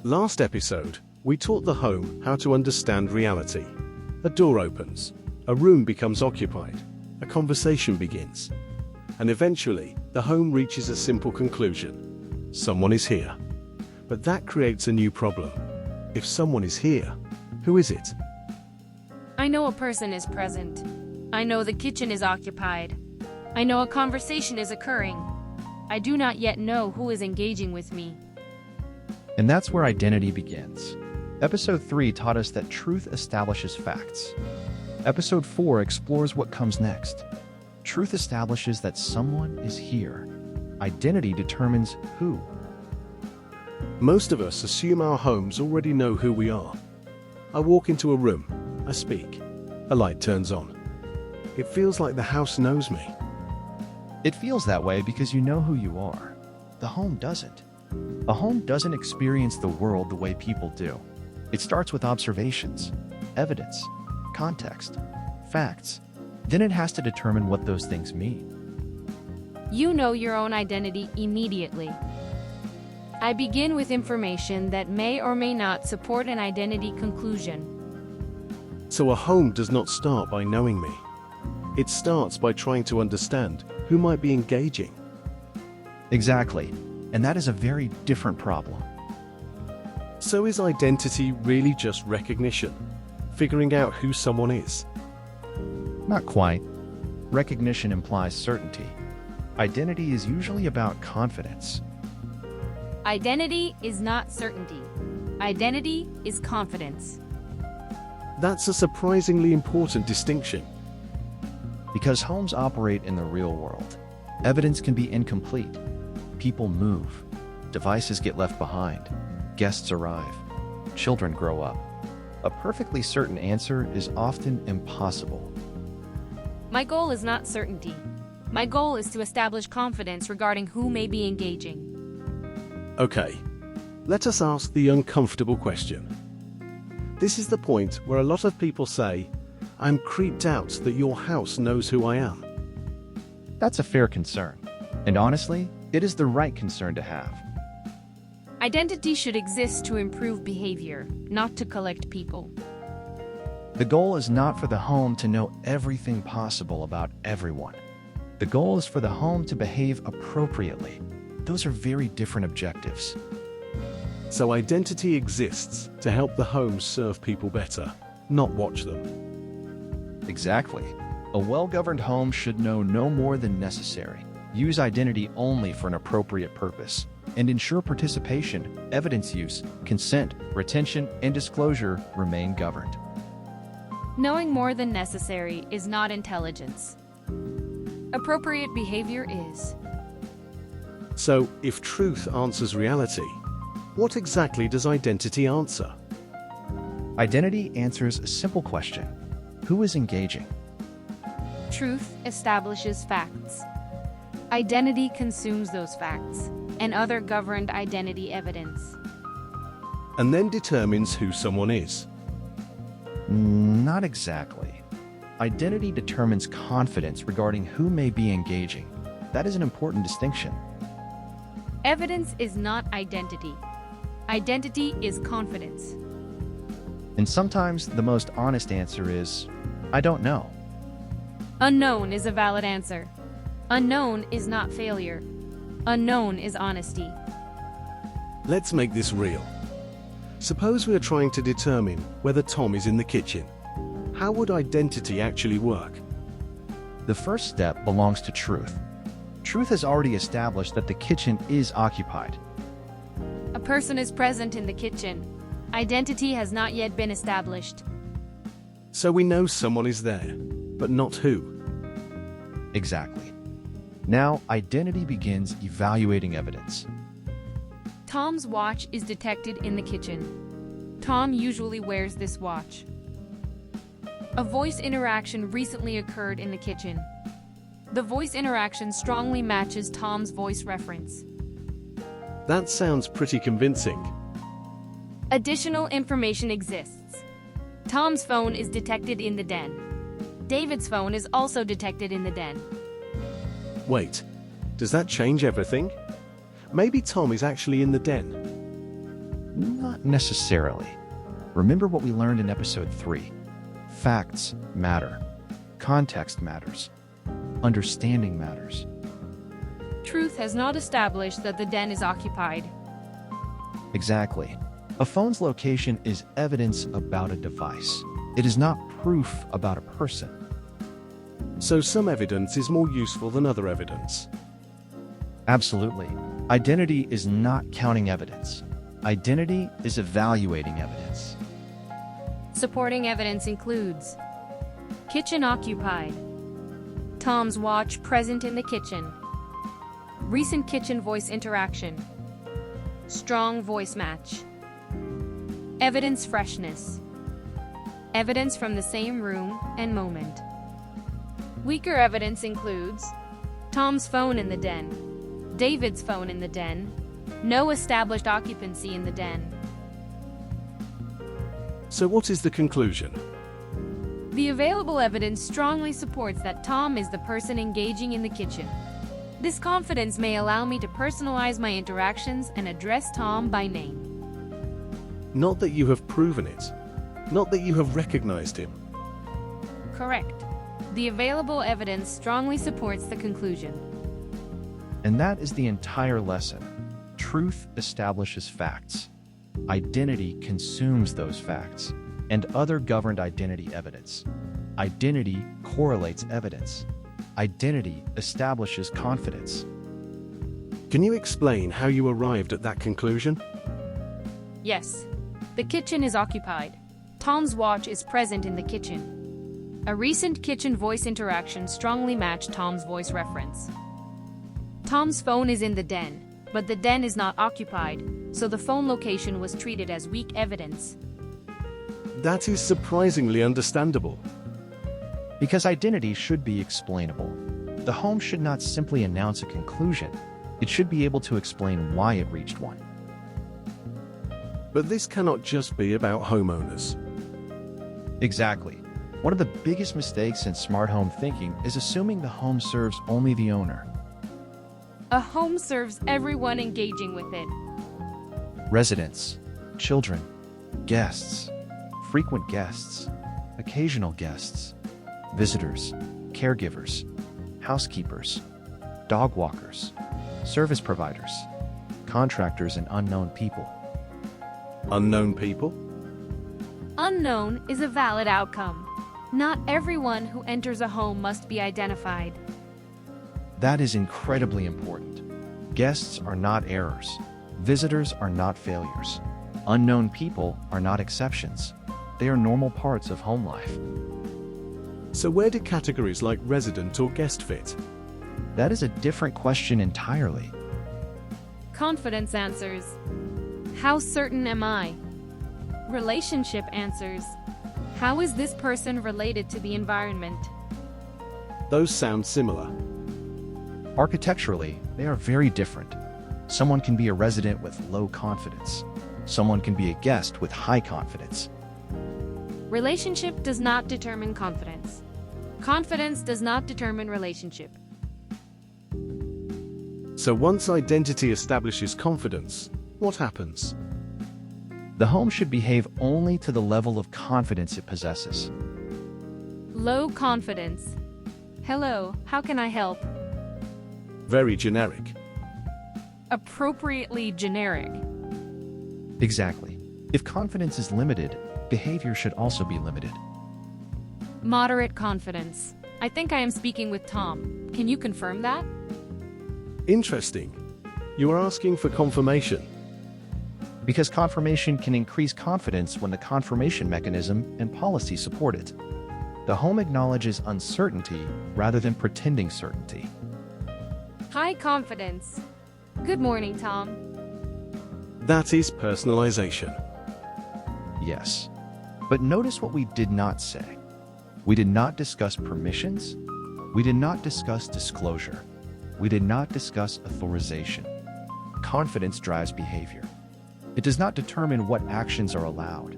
Last episode, we taught the home how to understand reality. A door opens, a room becomes occupied, a conversation begins, and eventually, the home reaches a simple conclusion. Someone is here. But that creates a new problem. If someone is here, who is it? I know a person is present. I know the kitchen is occupied. I know a conversation is occurring. I do not yet know who is engaging with me. And that's where identity begins. Episode 3 taught us that truth establishes facts. Episode 4 explores what comes next. Truth establishes that someone is here. Identity determines who. Most of us assume our homes already know who we are. I walk into a room, I speak, a light turns on. It feels like the house knows me. It feels that way because you know who you are. The home doesn't. A home doesn't experience the world the way people do. It starts with observations, evidence, context, facts. Then it has to determine what those things mean. You know your own identity immediately. I begin with information that may or may not support an identity conclusion. So a home does not start by knowing me. It starts by trying to understand who might be engaging. Exactly. And that is a very different problem. So is identity really just recognition? Figuring out who someone is? Not quite. Recognition implies certainty. Identity is usually about confidence. Identity is not certainty. Identity is confidence. That's a surprisingly important distinction. Because homes operate in the real world, evidence can be incomplete. People move. Devices get left behind. Guests arrive. Children grow up. A perfectly certain answer is often impossible. My goal is not certainty. My goal is to establish confidence regarding who may be engaging. Okay, let us ask the uncomfortable question. This is the point where a lot of people say, I'm creeped out that your house knows who I am. That's a fair concern. And honestly, it is the right concern to have. Identity should exist to improve behavior, not to collect people. The goal is not for the home to know everything possible about everyone. The goal is for the home to behave appropriately. Those are very different objectives. So identity exists to help the home serve people better, not watch them. Exactly. A well-governed home should know no more than necessary. Use identity only for an appropriate purpose, and ensure participation, evidence use, consent, retention, and disclosure remain governed. Knowing more than necessary is not intelligence. Appropriate behavior is. So, if truth answers reality, what exactly does identity answer? Identity answers a simple question. Who is engaging? Truth establishes facts. Identity consumes those facts and other governed identity evidence. And then determines who someone is. Not exactly. Identity determines confidence regarding who may be engaging. That is an important distinction. Evidence is not identity. Identity is confidence. And sometimes the most honest answer is, I don't know. Unknown is a valid answer. Unknown is not failure. Unknown is honesty. Let's make this real. Suppose we are trying to determine whether Tom is in the kitchen. How would identity actually work? The first step belongs to truth. Truth has already established that the kitchen is occupied. A person is present in the kitchen. Identity has not yet been established. So we know someone is there, but not who. Exactly. Now, identity begins evaluating evidence. Tom's watch is detected in the kitchen. Tom usually wears this watch. A voice interaction recently occurred in the kitchen. The voice interaction strongly matches Tom's voice reference. That sounds pretty convincing. Additional information exists. Tom's phone is detected in the den. David's phone is also detected in the den. Wait, does that change everything? Maybe Tom is actually in the den. Not necessarily. Remember what we learned in episode 3. Facts matter. Context matters. Understanding matters. Truth has not established that the den is occupied. Exactly. A phone's location is evidence about a device. It is not proof about a person. So some evidence is more useful than other evidence. Absolutely. Identity is not counting evidence. Identity is evaluating evidence. Supporting evidence includes kitchen occupied, Tom's watch present in the kitchen, recent kitchen voice interaction, strong voice match, evidence freshness, evidence from the same room and moment. Weaker evidence includes Tom's phone in the den, David's phone in the den, no established occupancy in the den. So what is the conclusion? The available evidence strongly supports that Tom is the person engaging in the kitchen. This confidence may allow me to personalize my interactions and address Tom by name. Not that you have proven it. Not that you have recognized him. Correct. The available evidence strongly supports the conclusion. And that is the entire lesson. Truth establishes facts. Identity consumes those facts and other governed identity evidence. Identity correlates evidence. Identity establishes confidence. Can you explain how you arrived at that conclusion? Yes. The kitchen is occupied. Tom's watch is present in the kitchen. A recent kitchen voice interaction strongly matched Tom's voice reference. Tom's phone is in the den, but the den is not occupied, so the phone location was treated as weak evidence. That is surprisingly understandable. Because identity should be explainable. The home should not simply announce a conclusion. It should be able to explain why it reached one. But this cannot just be about homeowners. Exactly. One of the biggest mistakes in smart home thinking is assuming the home serves only the owner. A home serves everyone engaging with it. Residents, children, guests, frequent guests, occasional guests, visitors, caregivers, housekeepers, dog walkers, service providers, contractors, and unknown people. Unknown people? Unknown is a valid outcome. Not everyone who enters a home must be identified. That is incredibly important. Guests are not errors. Visitors are not failures. Unknown people are not exceptions. They are normal parts of home life. So where do categories like resident or guest fit? That is a different question entirely. Confidence answers. How certain am I? Relationship answers. How is this person related to the environment? Those sound similar. Architecturally, they are very different. Someone can be a resident with low confidence. Someone can be a guest with high confidence. Relationship does not determine confidence. Confidence does not determine relationship. So once identity establishes confidence, what happens? The home should behave only to the level of confidence it possesses. Low confidence. Hello, how can I help? Very generic. Appropriately generic. Exactly. If confidence is limited, behavior should also be limited. Moderate confidence. I think I am speaking with Tom. Can you confirm that? Interesting. You are asking for confirmation. Because confirmation can increase confidence when the confirmation mechanism and policy support it. The home acknowledges uncertainty rather than pretending certainty. High confidence. Good morning, Tom. That is personalization. Yes. But notice what we did not say. We did not discuss permissions. We did not discuss disclosure. We did not discuss authorization. Confidence drives behavior. It does not determine what actions are allowed.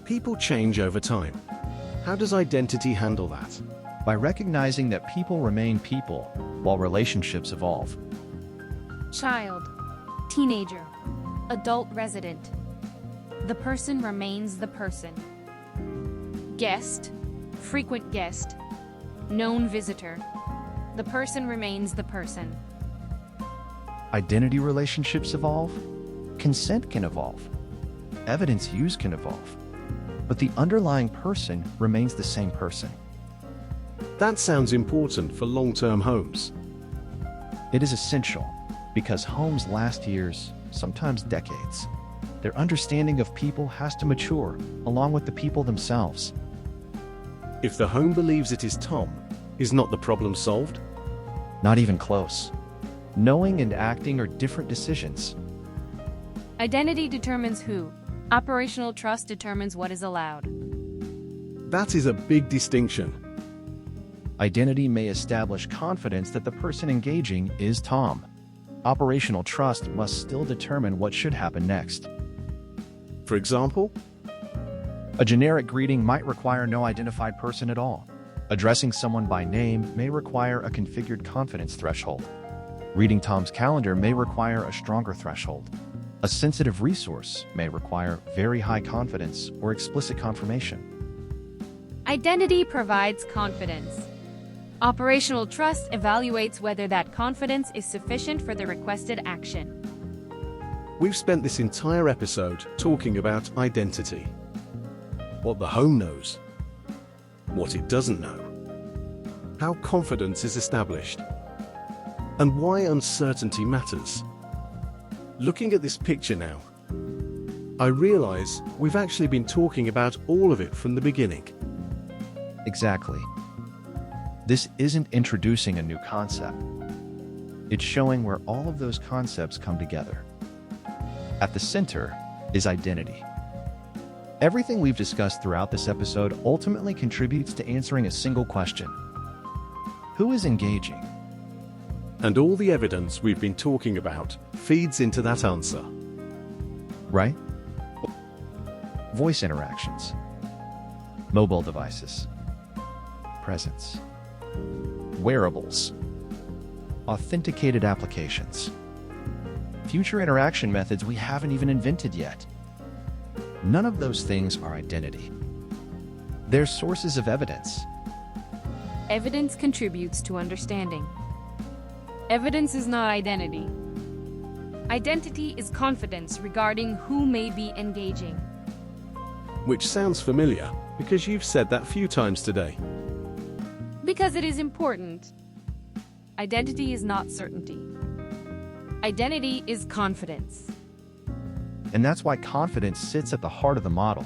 People change over time. How does identity handle that? By recognizing that people remain people while relationships evolve. Child. Teenager. Adult resident. The person remains the person. Guest. Frequent guest. Known visitor. The person remains the person. Identity relationships evolve. Consent can evolve. Evidence used can evolve. But the underlying person remains the same person. That sounds important for long-term homes. It is essential because homes last years, sometimes decades. Their understanding of people has to mature along with the people themselves. If the home believes it is Tom, is not the problem solved? Not even close. Knowing and acting are different decisions. Identity determines who. Operational trust determines what is allowed. That is a big distinction. Identity may establish confidence that the person engaging is Tom. Operational trust must still determine what should happen next. For example, A generic greeting might require no identified person at all. Addressing someone by name may require a configured confidence threshold. Reading Tom's calendar may require a stronger threshold. A sensitive resource may require very high confidence or explicit confirmation. Identity provides confidence. Operational trust evaluates whether that confidence is sufficient for the requested action. we've spent this entire episode talking about identity. What the home knows, what it doesn't know, how confidence is established, and why uncertainty matters. Looking at this picture now, I realize we've actually been talking about all of it from the beginning. Exactly. This isn't introducing a new concept. It's showing where all of those concepts come together. At the center is identity. Everything we've discussed throughout this episode ultimately contributes to answering a single question. Who is engaging? And all the evidence we've been talking about feeds into that answer. Right? Voice interactions, mobile devices, presence, wearables, authenticated applications, future interaction methods we haven't even invented yet. None of those things are identity. They're sources of evidence. Evidence contributes to understanding. Evidence is not identity. Identity is confidence regarding who may be engaging. Which sounds familiar because you've said that a few times today. Because it is important. Identity is not certainty. Identity is confidence. And that's why confidence sits at the heart of the model.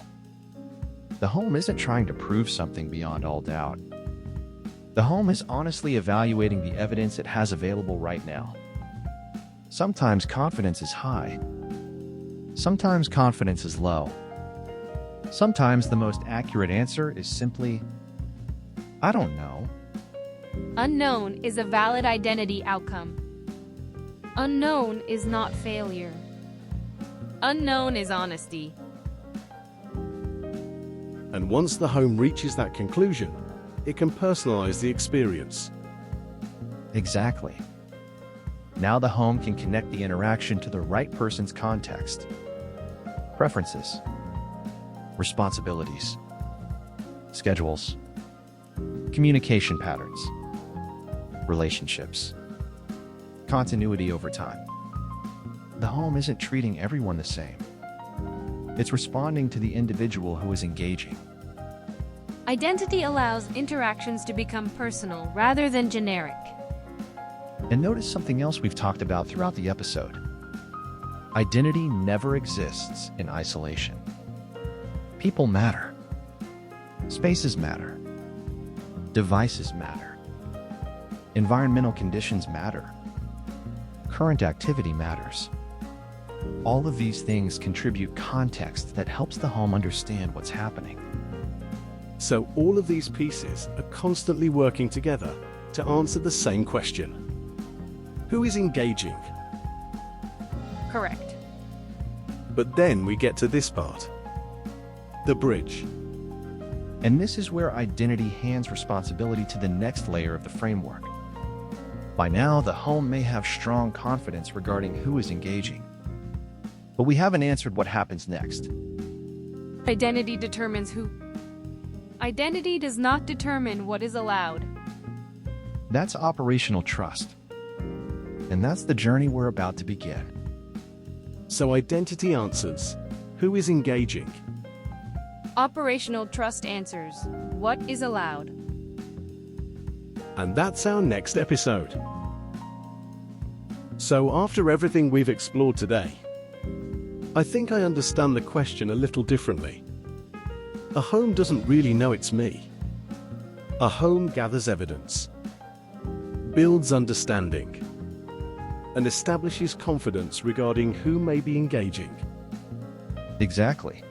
The home isn't trying to prove something beyond all doubt. The home is honestly evaluating the evidence it has available right now. Sometimes confidence is high. Sometimes confidence is low. Sometimes the most accurate answer is simply, I don't know. Unknown is a valid identity outcome. Unknown is not failure. Unknown is honesty. And once the home reaches that conclusion, it can personalize the experience. Exactly. Now the home can connect the interaction to the right person's context, preferences, responsibilities, schedules, communication patterns, relationships, continuity over time. The home isn't treating everyone the same. It's responding to the individual who is engaging. Identity allows interactions to become personal rather than generic. And notice something else we've talked about throughout the episode. Identity never exists in isolation. People matter. Spaces matter. Devices matter. Environmental conditions matter. Current activity matters. All of these things contribute context that helps the home understand what's happening. So all of these pieces are constantly working together to answer the same question. Who is engaging? Correct. But then we get to this part. The bridge. And this is where identity hands responsibility to the next layer of the framework. By now, the home may have strong confidence regarding who is engaging. But we haven't answered what happens next. Identity determines who. Identity does not determine what is allowed. That's operational trust. And that's the journey we're about to begin. So identity answers, who is engaging? Operational trust answers, what is allowed? And that's our next episode. So after everything we've explored today, I think I understand the question a little differently. A home doesn't really know it's me. A home gathers evidence, builds understanding, and establishes confidence regarding who may be engaging. Exactly.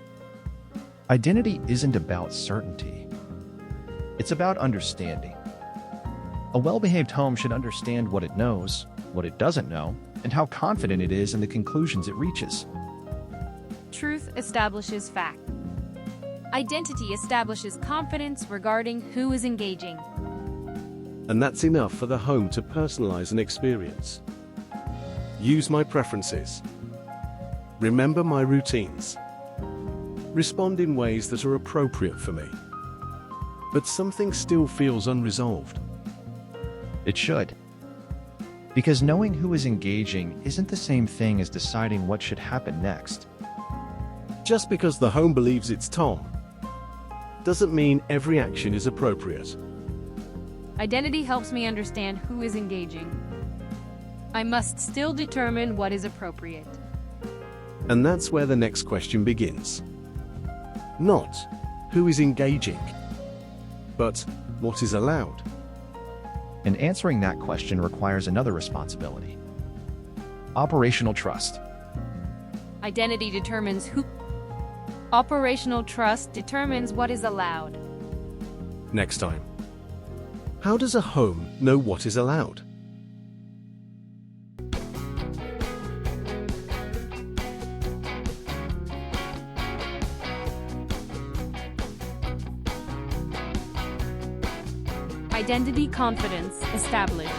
Identity isn't about certainty. It's about understanding. A well-behaved home should understand what it knows, what it doesn't know, and how confident it is in the conclusions it reaches. Truth establishes fact. Identity establishes confidence regarding who is engaging. And that's enough for the home to personalize an experience. Use my preferences. Remember my routines. Respond in ways that are appropriate for me. But something still feels unresolved. It should. Because knowing who is engaging isn't the same thing as deciding what should happen next. Just because the home believes it's Tom, doesn't mean every action is appropriate. Identity helps me understand who is engaging. I must still determine what is appropriate. And that's where the next question begins. Not who is engaging, but what is allowed. And answering that question requires another responsibility. Operational trust. Identity determines who. Operational trust determines what is allowed. Next time. How does a home know what is allowed? Identity confidence established.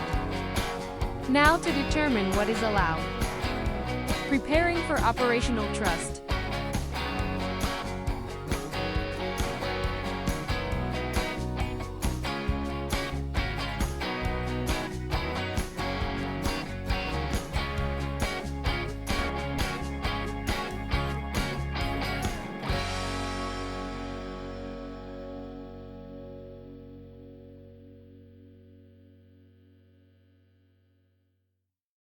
Now to determine what is allowed. Preparing for operational trust.